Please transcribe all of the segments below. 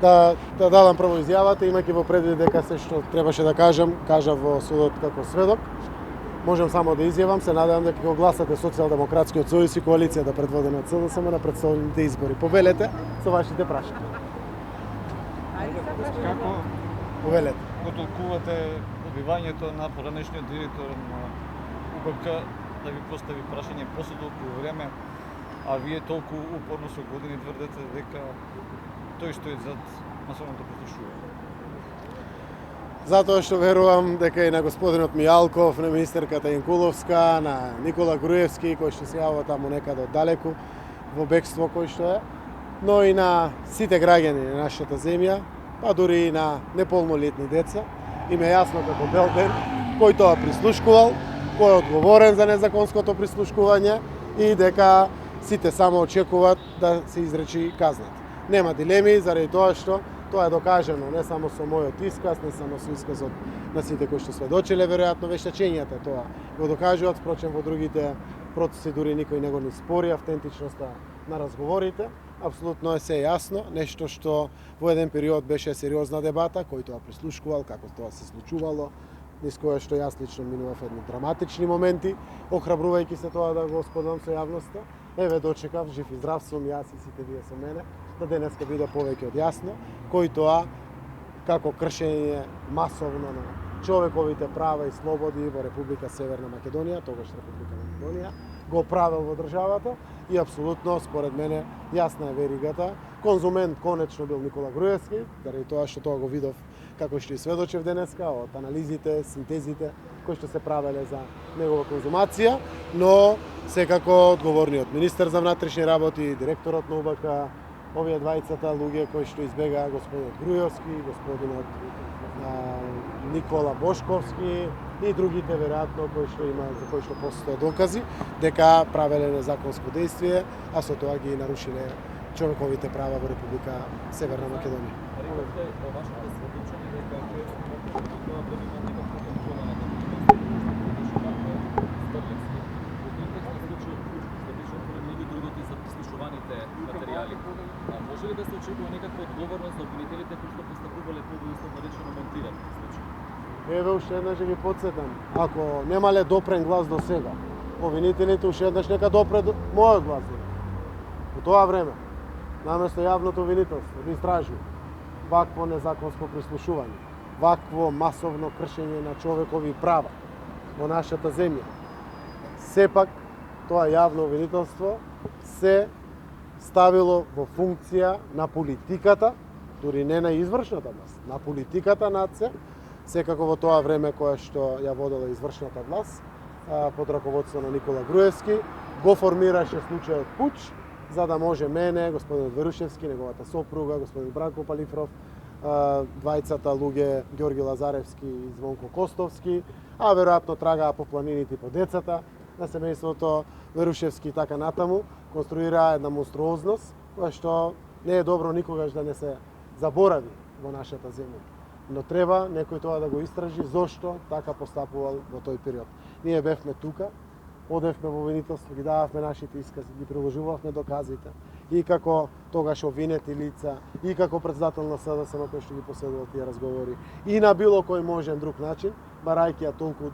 Да дадам прво изјавата, имајќи во предвид дека се што требаше да кажам во судот како сведок. Можам само да изјавам, се надевам дека ќе гласате Социјалдемократскиот сојуз и коалицијата предводена од СДСМ на претходните избори. Повелете со вашите прашања. Како Повелете. го толкувате добивањето на поранешниот директор на УБК да ви постави прашање после толку време, а вие толку упорно со години тврдете дека тој стои зад масовното прислушување? Затоа што верувам дека и на господинот Мијалков, на министерката Јанкуловска, на Никола Груевски, кој што се јавува таму некаде оддалеку во бегство кој што е, но и на сите граѓани на нашата земја, па дури и на неполнолетни деца, им е јасно како бел ден кој тоа прислушкувал, кој е одговорен за незаконското прислушкување и дека сите само очекуваат да се изречи казнат. Нема дилеми заради тоа што тоа е докажано не само со мојот исказ, не само со исказот на сите кои што сведочеле, веројатно вештачењата тоа го докажуваат, впрочем во другите процеси дури никој не го ни спори автентичноста на разговорите. Апсолутно е се јасно, нешто што во еден период беше сериозна дебата, кој тоа прислушкувал, како тоа се случувало, низ кое што јас лично минував едни драматични моменти, охрабрувајќи се тоа да го споделам со јавноста. Еве дочекав, жив и здрав сум, јас и сите вие со мене, да денеска биде повеќе од јасно, кој тоа како кршење масовно на човековите права и слободи во Република Северна Македонија, тогаш Република Македонија, го правел во државата и апсолутно, според мене, јасна е веригата. Конзумент конечно бил Никола Груевски, заради тоа што тоа го видов како што и сведочев денеска од анализите, синтезите кои што се правеле за негова конзумација, но секако одговорниот министер за внатрешни работи и директорот на УБК, овие двајцата луѓе кои што избегаа господинот Груевски, господинот Никола Бошковски и другите веројатно кои што за кои што постојат докази дека правеле незаконско действие, а со тоа ги нарушиле човековите права во Република Северна Македонија. Рекавте во вашето сведочење дека тоа време има некаква контрола на другите за прислушуваните материјали. Може ли да се очекува некаква одговорност за обвинителите кои што постапувале по наречено монтирани случаи? Еве уште еднаш ќе ги потсетам. Ако немале допрен глас до сега, обвинителите уште еднаш нека допре мојот глас. Во тоа време, наместо јавното обвинителство да истражува вакво незаконско прислушување, вакво масовно кршење на човекови права во нашата земја. Сепак, тоа јавно обвинителство се ставило во функција на политиката, дури не на извршната власт, на политиката над се, секако во тоа време кое што ја водела извршната власт, под раководство на Никола Груевски, го формираше случајот пуч, за да може мене, господин Верушевски, неговата сопруга, господин Бранко Палифров, двајцата луѓе Ѓорги Лазаревски и Звонко Костовски, а веројатно трагаа по планините по децата на семејството Верушевски и така натаму, конструира една монструозност, која што не е добро никогаш да не се заборави во нашата земја. Но треба некој тоа да го истражи зошто така постапувал во тој период. Ние бевме тука, одевме во обвинителство, ги дававме нашите искази, ги приложувавме доказите и како тогаш обвинети лица, и како председател на СДСМ кој што ги поседува тие разговори, и на било кој можен друг начин, барајќи ја толку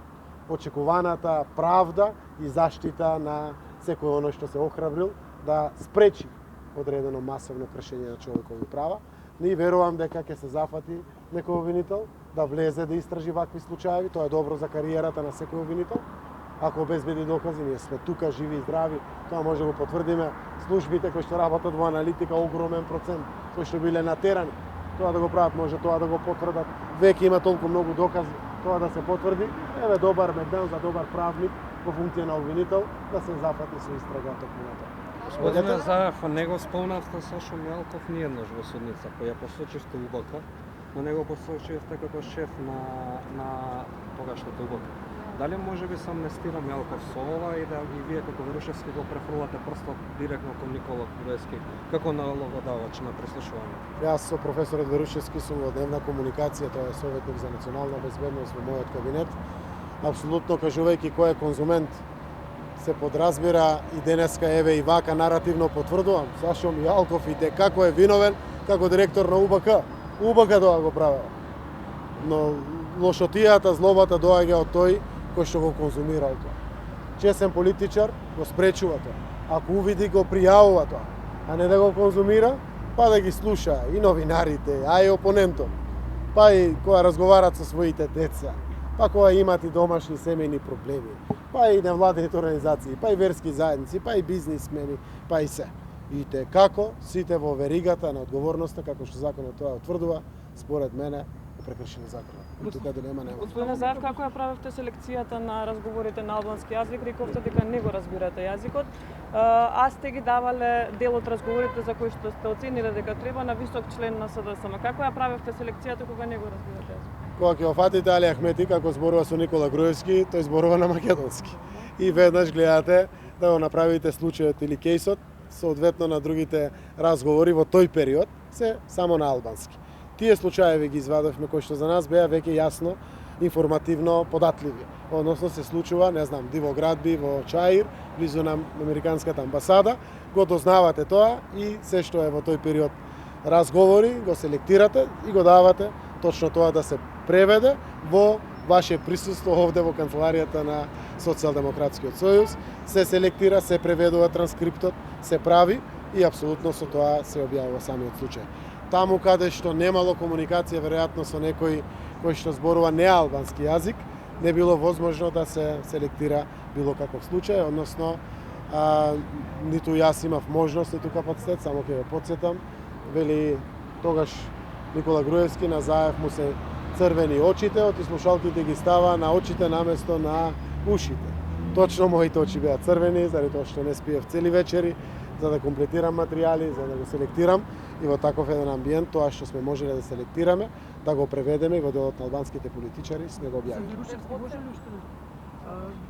очекуваната правда и заштита на секој оној што се охрабрил да спречи одредено масовно кршење на човекови права. Ние верувам дека ќе се зафати некој обвинител да влезе да истражи вакви случаи, тоа е добро за кариерата на секој обвинител. Ако обезбеди докази, ние сме тука живи и здрави, тоа може да го потврдиме службите кои што работат во аналитика, огромен процент кои што биле натерани тоа да го прават, може тоа да го потврдат. Веќе има толку многу докази тоа да се потврди. Еве добар мегдан за добар правник во функција на обвинител да се зафати со истрага токму на тоа. Господине Заев, не го спомнавте Сашо Мијалков ниеднаш во судница, која посочивте УБК, но не го посочивте како шеф на тогашната УБК. Дали може би се амнестира Мијалков со ова и да и вие како Верушевски го префрлате прстот директно кон Никола Груевски како налогодавач на прислушување? Јас со професорот Верушевски сум во дневна комуникација, тоа е советник за национална безбедност во мојот кабинет. Апсолутно кажувајќи кој е конзумент се подразбира и денеска еве и вака наративно потврдувам Сашо Мијалков и како е виновен како директор на УБК. УБК тоа го правела. Но лошотијата, злобата доаѓа од тој кој што го конзумирал тоа. Чесен политичар го спречува тоа. Ако увиди, го пријавува тоа, а не да го конзумира, па да ги слуша и новинарите, а и опонентот, па и кога разговарат со своите деца, па кога имат и домашни семејни проблеми, па и невладените организации, па и верски заедници, па и бизнисмени, па и се. И како сите во веригата на одговорноста, како што законот тоа утврдува, според мене прекршени законот. И тука дилема нема. Господине Заев, како ја правевте селекцијата на разговорите на албански јазик? Рековте дека не го разбирате јазикот. А сте ги давале дел од разговорите за кои што сте оцениле дека треба на висок член на СДСМ. Како ја правевте селекцијата кога не го разбирате јазикот? Кога ќе офатите Али Ахмети како зборува со Никола Груевски, тој зборува на македонски. И веднаш гледате да го направите случајот или кейсот, соодветно на другите разговори во тој период, се само на албански. Тие случаеви ги извадовме кои што за нас беа веќе јасно, информативно податливи. Односно се случува, не знам, диво градби во Чаир, близу на американската амбасада, го дознавате тоа и се што е во тој период разговори, го селектирате и го давате точно тоа да се преведе во ваше присуство овде во канцеларијата на Социјалдемократскиот сојуз, се селектира, се преведува транскриптот, се прави и апсолутно со тоа се објавува самиот случај. Таму каде што немало комуникација веројатно со некој кој што зборува неалбански јазик, не било возможно да се селектира било каков случај, односно ниту јас имав можност, ниту капацитет, само ќе ве потсетам, вели тогаш Никола Груевски на Заев му се црвени очите, од слушалките ги става на очите наместо на ушите. Точно моите очи беа црвени, заради тоа што не спиев цели вечери, за да комплетирам материјали, за да го селектирам и во таков еден амбиент, тоа што сме можеле да селектираме, да го преведеме и во делот на албанските политичари сме го објавили. Грушевски може ли уште?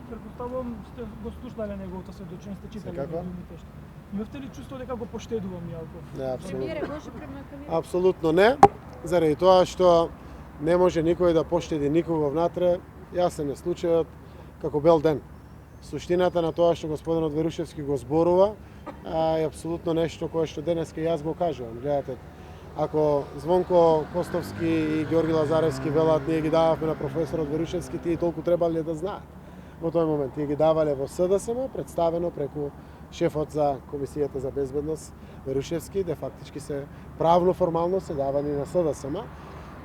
Претпоставувам сте го слушнале неговото сведочење, сте читали думите што. Имавте ли чувство дека го поштедувам јалко? Не, апсолутно. Премиере, може према камера? Апсолутно не, заради тоа што не може никој да поштеди никого внатре. Јасен е случајот како бел ден. Суштината на тоа што господинот Верушевски го зборува е апсолутно нешто кое што денеска јас го кажувам. Гледате, ако Звонко Костовски и Георги Лазаревски велат ние ги дававме на професорот Верушевски, тие толку требале да знаат. Во тој момент тие ги давале во СДСМ, представено преку шефот за Комисијата за безбедност Верушевски, де фактички се правно формално се давани на СДСМ.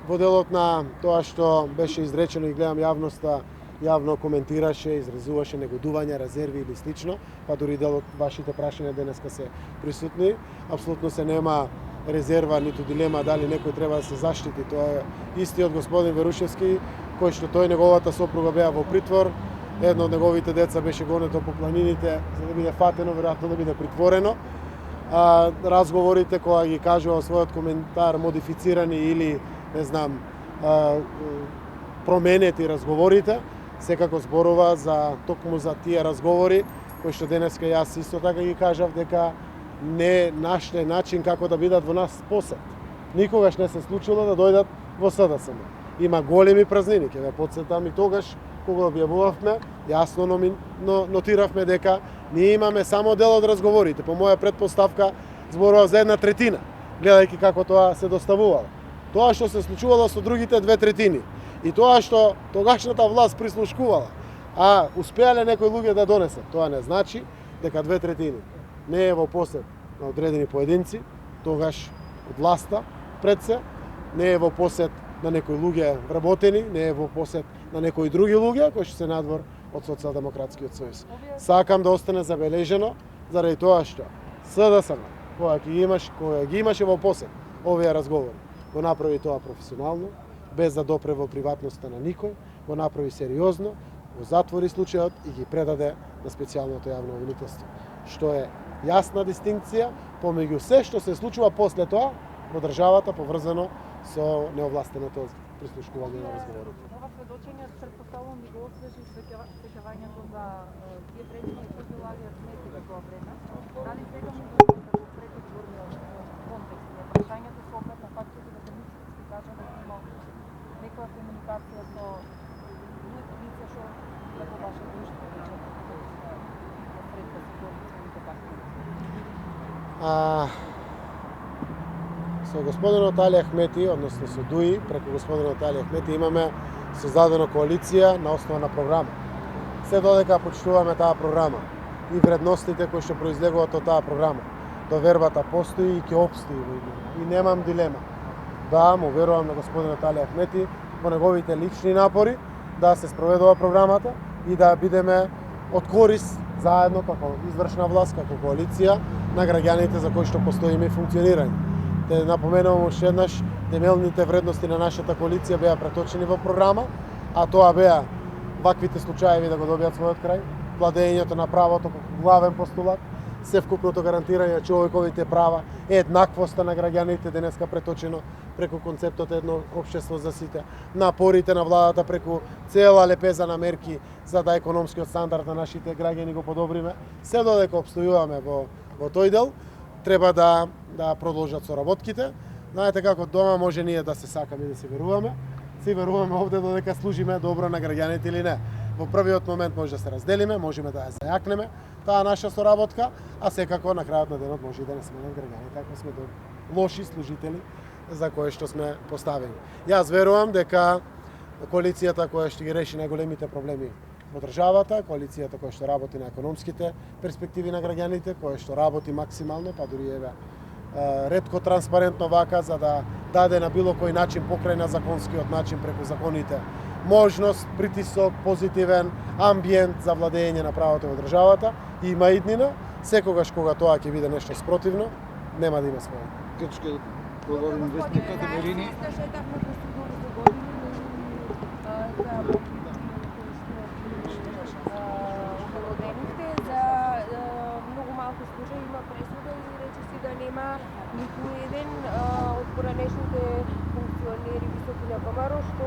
Во делот на тоа што беше изречено и гледам јавноста јавно коментираше, изразуваше негодување, резерви или слично, па дури дел од вашите прашања денеска се присутни. Апсолутно се нема резерва, ниту дилема дали некој треба да се заштити. Тоа е истиот господин Верушевски, кој што тој неговата сопруга беа во притвор, едно од неговите деца беше гонето по планините за да биде фатено, веројатно да биде притворено. Разговорите кога ги кажува својот коментар модифицирани или не знам променети разговорите, секако зборува за токму за тие разговори кои што денеска јас исто така ги кажав дека не нашле начин како да бидат во нас посет. Никогаш не се случило да дојдат во СДСМ. Има големи празнини, ќе ве потсетам и тогаш кога објавувавме, јасно нотиравме дека ние имаме само дел од разговорите. По моја предпоставка зборува за 1/3, гледајќи како тоа се доставувало. Тоа што се случувало со другите 2/3 и тоа што тогашната власт прислушкувала, а успеале некои луѓе да донесат, тоа не значи дека 2/3 не е во посет на одредени поединци, тогаш од власта пред се, не е во посет на некои луѓе вработени, не е во посет на некои други луѓе кои што се надвор од Социјалдемократскиот сојуз. Сакам да остане забележено заради тоа што СДСМ кога ги имаше во посет овие разговори, го направи тоа професионално, без да допре во приватноста на никој, го направи сериозно, го затвори случајот и ги предаде на специјалното јавно обвинителство, што е јасна дистинкција помеѓу се што се случува после тоа во државата поврзано со неовластеното прислушкување на разговорите. Ова сведочење претпоставувам и го освежи сеќавањето за тие предишни изјави од Смети во тоа време. Дали сега му да го претвориот контекст на прашањето со оглед на фактот дека Мицкоски кажа дека има некоја комуникација со лица што во ваше друштво вече средба со коалиционите партии? со господинот Али Ахмети, односно со ДУИ, преку господинот Али Ахмети имаме создадена коалиција на основа на програма. Се додека почитуваме таа програма и вредностите кои што произлегуваат од таа програма, довербата постои и ќе обстои во иднина. И немам дилема. Да, му верувам на господинот Али Ахмети во неговите лични напори да се спроведува програмата и да бидеме од корис заедно како извршна власт, како коалиција на граѓаните за кои што постоиме и функционирање. Те напоменувам уште еднаш, темелните вредности на нашата коалиција беа преточени во програма, а тоа беа ваквите случаеви да го добијат својот крај, владењето на правото како главен постулат, севкупното гарантирање на човековите права, еднаквоста на граѓаните денеска преточено преку концептот едно општество за сите, напорите на владата преку цела лепеза на мерки за да економскиот стандард на нашите граѓани го подобриме. Се додека обстојуваме во тој дел, треба да продолжат соработките. Знаете како дома може ние да се сакаме и да се веруваме. Си веруваме овде додека служиме добро на граѓаните или не. Во првиот момент може да се разделиме, можеме да ја зајакнеме таа наша соработка, а секако на крајот на денот може и да не сменат граѓаните ако сме лоши служители за кои што сме поставени. Јас верувам дека коалицијата која што ги реши најголемите проблеми во државата, коалицијата која што работи на економските перспективи на граѓаните, која што работи максимално, па дури еве ретко транспарентно вака за да даде на било кој начин покрај на законскиот начин преку законите можност, притисок, позитивен амбиент за владење на правото во државата и има иднина, секогаш кога тоа ќе биде нешто спротивно, нема да има своја. Грчки говорим вести категорини. Многу малку случаи има пресуда и рече си да нема ниту еден од поранешните функционери високи на ВМРО што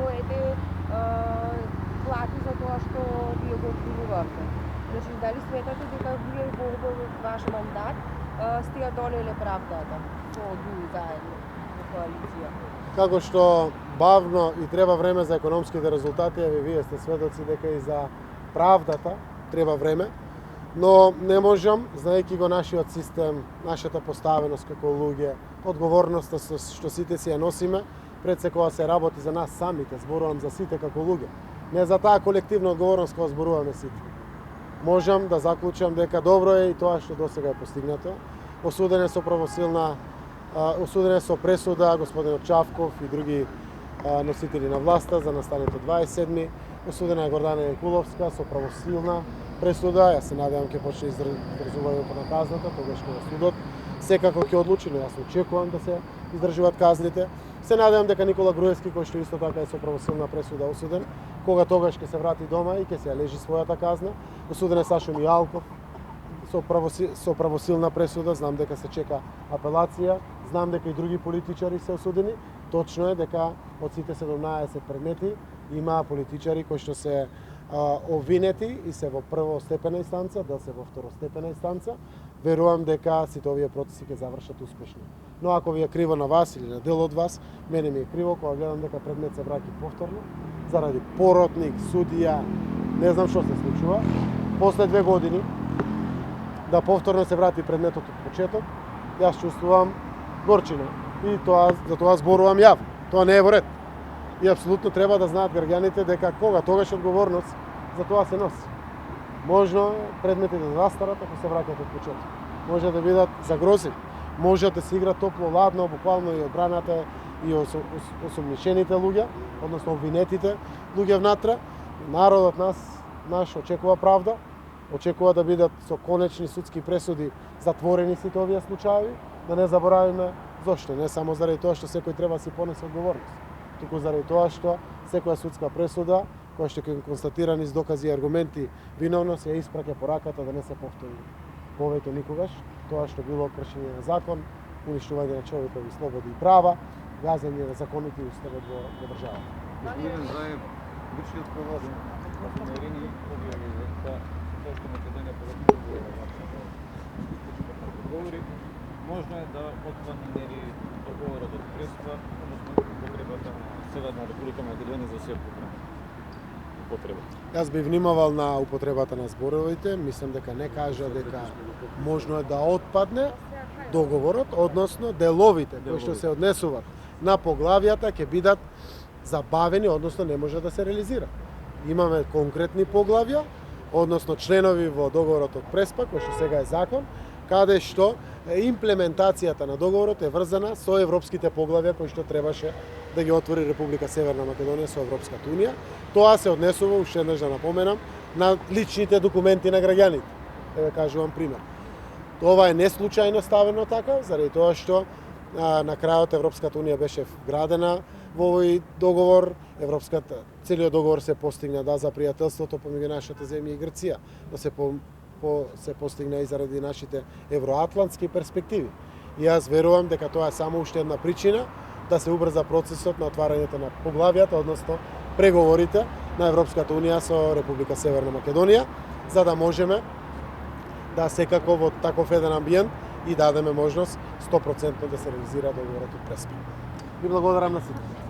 плати за тоа што вие го обвинувавте. Значи, дали сметате дека вие во ваш мандат сте ја донеле правдата со ДУИ заедно во коалиција? Како што бавно и треба време за економските резултати, еве вие сте сведоци дека и за правдата треба време, но не можам, знаејќи го нашиот систем, нашата поставеност како луѓе, одговорноста што сите си ја носиме, пред се кога се работи за нас самите, зборувам за сите како луѓе, не за таа колективна одговорност кога зборуваме сите. Можам да заклучам дека добро е и тоа што досега е постигнато. Осуден е со пресуда господинот Чавков и други носители на власта за настането 27-ми. Осудена е Гордана Јанкуловска со правосилна пресуда. Јас се надевам ќе почне издржувањето на казната, тогаш кога судот секако ќе одлучи, но јас очекувам да се издржуваат казните. Се надевам дека Никола Груевски, кој што исто така е со правосилна пресуда осуден, кога тогаш ќе се врати дома и ќе се ја лежи својата казна. Осуден е Сашо Мијалков со правосилна пресуда, знам дека се чека апелација, знам дека и други политичари се осудени. Точно е дека од сите 17 предмети има политичари кои што се обвинети и се во првостепена инстанца, да се во второстепена инстанца. Верувам дека сите овие процеси ќе завршат успешно. Но ако ви е криво на вас или на дел од вас, мене ми е криво кога гледам дека предмет се враќа повторно заради поротник, судија, не знам што се случува. После 2 години да повторно се врати предметот од почеток, јас чувствувам горчина и за тоа зборувам јавно. Тоа не е во ред. И апсолутно треба да знаат граѓаните дека кога тогаш одговорност за тоа се носи. Можно предметите да застарат ако се враќаат од почеток. Може да бидат загрозени, може да се игра топло ладно, буквално и одбраната и осомничените луѓе, односно обвинетите луѓе внатре. Народот наш очекува правда, очекува да бидат со конечни судски пресуди затворени сите овие случаи, да не заборавиме зошто, не само заради тоа што секој треба да си понесе одговорност, туку заради тоа што секоја судска пресуда која што ќе констатирани с докази и аргументи виновност ја испраќа пораката да не се повтори повеќе никогаш тоа што било кршење на закон, уништување на човекови слободи и права, газење на законите и уставот во државата. Господин Заев, грчкиот проводен Марини објави дека тоа што Македонија говори, можно е да отпадне нели договорот од Преспа, односно потребата на Северна Република Македонија за сев употреба. Јас би внимавал на употребата на зборовите, мислам дека не кажа дека можно е да отпадне договорот, односно деловите кои што се однесуваат на поглавјата ќе бидат забавени, односно не може да се реализира. Имаме конкретни поглавја, односно членови во договорот од Преспа, кој што сега е закон, каде што имплементацијата на договорот е врзана со европските поглавја кои што требаше да ги отвори Република Северна Македонија со Европската унија. Тоа се однесува, уште еднаш да напоменам, на личните документи на граѓаните. Еве кажувам пример. Ова е неслучајно ставено така, заради тоа што на крајот Европската унија беше вградена во овој договор. Целиот договор се постигна за пријателството помеѓу нашата земја и Грција, но се постигна и заради нашите евроатлантски перспективи. И јас верувам дека тоа е само уште една причина да се убрза процесот на отварањето на поглавјата, односно преговорите на Европската унија со Република Северна Македонија, за да можеме да секако во таков еден амбиент и дадеме можност 100% да се реализира договорот од Преспа. И благодарам на сите.